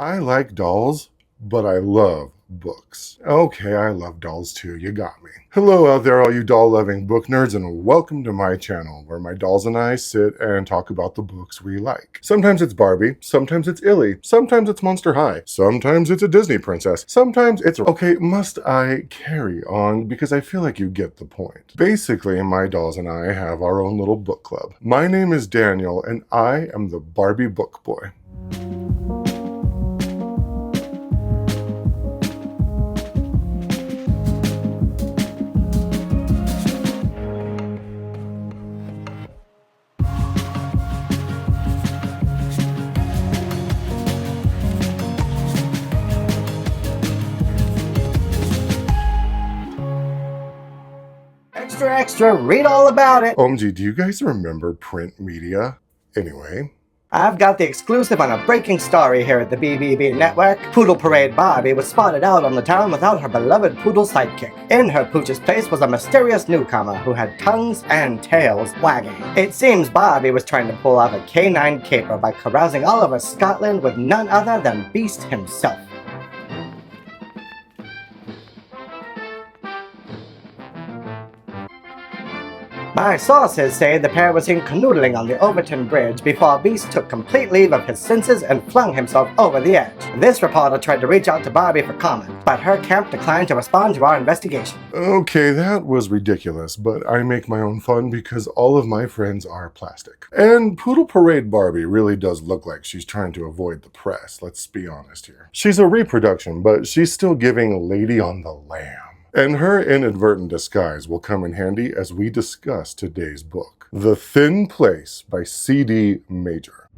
I like dolls, but I love books. Okay, I love dolls too, you got me. Hello out there, all you doll-loving book nerds, and welcome to my channel, where my dolls and I sit and talk about the books we like. Sometimes it's Barbie, sometimes it's Illy, sometimes it's Monster High, sometimes it's a Disney princess, sometimes it's... Okay, must I carry on? Because I feel like you get the point. Basically, my dolls and I have our own little book club. My name is Daniel, and I am the Barbie book boy. Extra, extra, read all about it. OMG, do you guys remember print media? Anyway. I've got the exclusive on a breaking story here at the BBB network. Poodle Parade Barbie was spotted out on the town without her beloved poodle sidekick. In her pooch's place was a mysterious newcomer who had tongues and tails wagging. It seems Barbie was trying to pull off a canine caper by carousing all over Scotland with none other than Beast himself. My sources say the pair was seen canoodling on the Overton Bridge before Beast took complete leave of his senses and flung himself over the edge. This reporter tried to reach out to Barbie for comment, but her camp declined to respond to our investigation. Okay, that was ridiculous, but I make my own fun because all of my friends are plastic. And Poodle Parade Barbie really does look like she's trying to avoid the press, let's be honest here. She's a reproduction, but she's still giving Lady on the Lamb. And her inadvertent disguise will come in handy as we discuss today's book, The Thin Place by C.D. Major.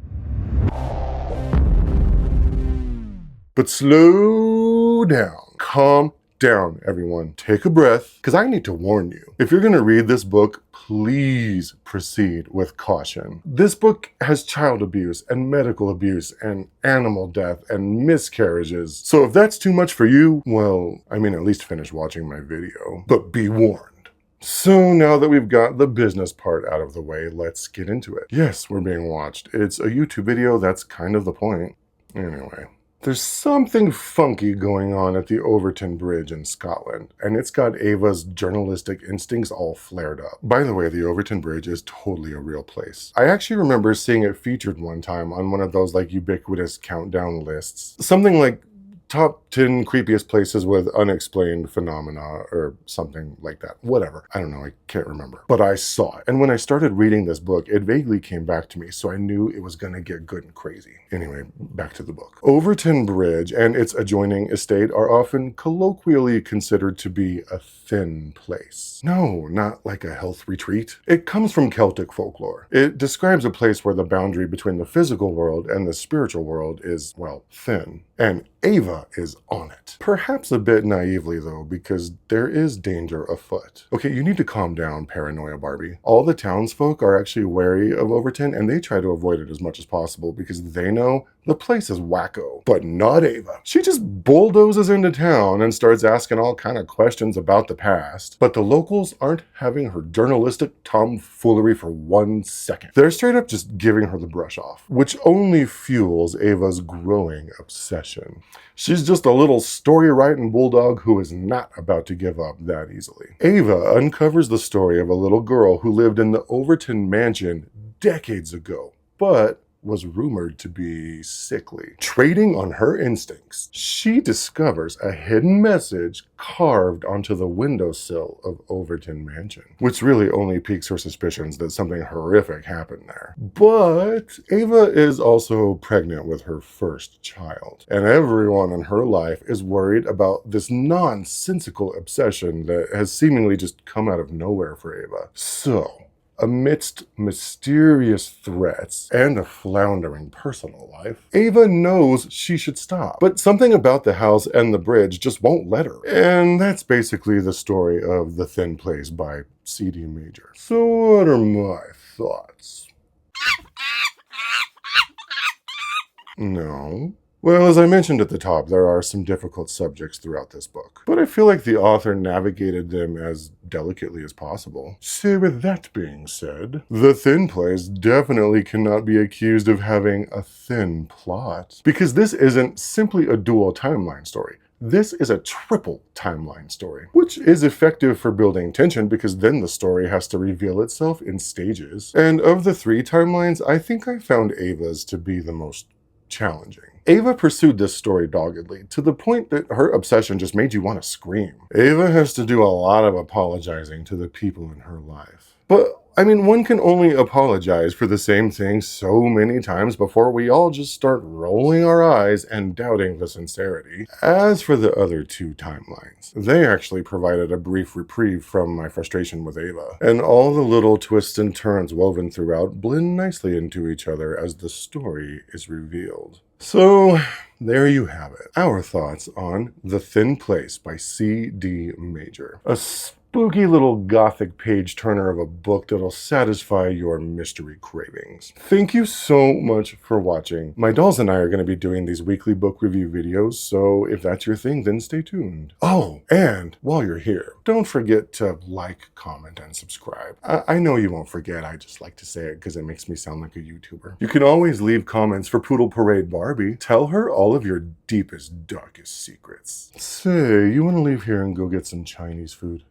But slow down. Calm down, everyone. Take a breath, because I need to warn you. If you're going to read this book, please proceed with caution. This book has child abuse and medical abuse and animal death and miscarriages. So if that's too much for you, well, I mean, at least finish watching my video. But be warned. So now that we've got the business part out of the way, let's get into it. Yes, we're being watched. It's a YouTube video, that's kind of the point. Anyway. There's something funky going on at the Overton Bridge in Scotland, and it's got Ava's journalistic instincts all flared up. By the way, the Overton Bridge is totally a real place. I actually remember seeing it featured one time on one of those like ubiquitous countdown lists. Something like top 10 creepiest places with unexplained phenomena or something like that. Whatever. I don't know. I can't remember. But I saw it. And when I started reading this book, it vaguely came back to me, so I knew it was going to get good and crazy. Anyway, back to the book. Overton Bridge and its adjoining estate are often colloquially considered to be a thin place. No, not like a health retreat. It comes from Celtic folklore. It describes a place where the boundary between the physical world and the spiritual world is, well, thin. And Ava is on it. Perhaps a bit naively though, because there is danger afoot. Okay, you need to calm down, paranoia Barbie. All the townsfolk are actually wary of Overton and they try to avoid it as much as possible because they know the place is wacko. But not Ava. She just bulldozes into town and starts asking all kind of questions about the past. But the locals aren't having her journalistic tomfoolery for 1 second. They're straight up just giving her the brush off, which only fuels Ava's growing obsession. She's just a little story-writing bulldog who is not about to give up that easily. Ava uncovers the story of a little girl who lived in the Overton mansion decades ago, but was rumored to be sickly. Trading on her instincts, she discovers a hidden message carved onto the windowsill of Overton Mansion, which really only piques her suspicions that something horrific happened there. But Ava is also pregnant with her first child, and everyone in her life is worried about this nonsensical obsession that has seemingly just come out of nowhere for Ava. So, amidst mysterious threats and a floundering personal life, Ava knows she should stop. But something about the house and the bridge just won't let her. And that's basically the story of The Thin Place by C.D. Major. So what are my thoughts? No. Well, as I mentioned at the top, there are some difficult subjects throughout this book, but I feel like the author navigated them as delicately as possible. So with that being said, The Thin Place definitely cannot be accused of having a thin plot, because this isn't simply a dual timeline story. This is a triple timeline story, which is effective for building tension because then the story has to reveal itself in stages. And of the 3 timelines, I think I found Ava's to be the most challenging. Ava pursued this story doggedly, to the point that her obsession just made you want to scream. Ava has to do a lot of apologizing to the people in her life. But I mean, one can only apologize for the same thing so many times before we all just start rolling our eyes and doubting the sincerity. As for the other 2 timelines, they actually provided a brief reprieve from my frustration with Ava, and all the little twists and turns woven throughout blend nicely into each other as the story is revealed. So, there you have it. Our thoughts on The Thin Place by C.D. Major. A spooky little gothic page-turner of a book that'll satisfy your mystery cravings. Thank you so much for watching. My dolls and I are going to be doing these weekly book review videos, so if that's your thing, then stay tuned. Oh, and while you're here, don't forget to like, comment, and subscribe. I know you won't forget, I just like to say it because it makes me sound like a YouTuber. You can always leave comments for Poodle Parade Barbie. Tell her all of your deepest, darkest secrets. Say, you want to leave here and go get some Chinese food?